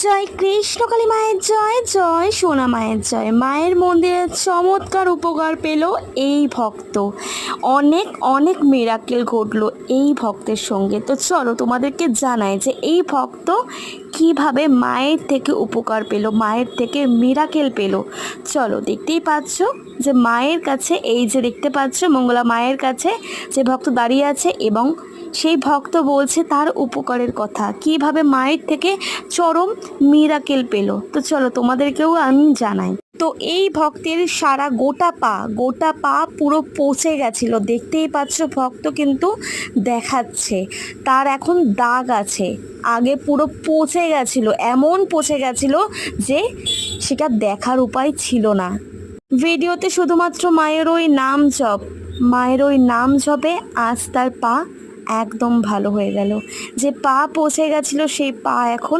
জয় কৃষ্ণকালী মায়ের জয়, জয় সোনা মায়ের জয়। মায়ের মন্দিরে চমৎকার উপকার পেল এই ভক্ত। অনেক অনেক মিরাকেল ঘটলো এই ভক্তের সঙ্গে। তো চলো তোমাদেরকে জানাই যে এই ভক্ত কিভাবে মায়ের থেকে উপকার পেল, মায়ের থেকে মিরাকেল পেল। চলো, দেখতেই পাচ্ছ যে মায়ের কাছে, এই যে দেখতে পাচ্ছ মঙ্গলা মায়ের কাছে যে ভক্ত দাঁড়িয়ে আছে এবং সেই ভক্ত বলছে তার উপকারের কথা, কিভাবে মায়ের থেকে চরম মিরাকেল পেল। তো চলো তোমাদেরকেও আমি জানাই। তো এই ভক্তের সারা গোটা পা পুরো পচে গেছিলো, দেখতেই পাচ্ছ ভক্ত কিন্তু দেখাচ্ছে তার এখন দাগ আছে। আগে পুরো পচে গেছিলো, এমন পচে গেছিলো যে সেটা দেখার উপায় ছিল না। ভিডিওতে শুধুমাত্র মায়ের ওই নাম জপে আজ তার পা একদম ভালো হয়ে গেল। যে পা পচে গেছিলো সেই পা এখন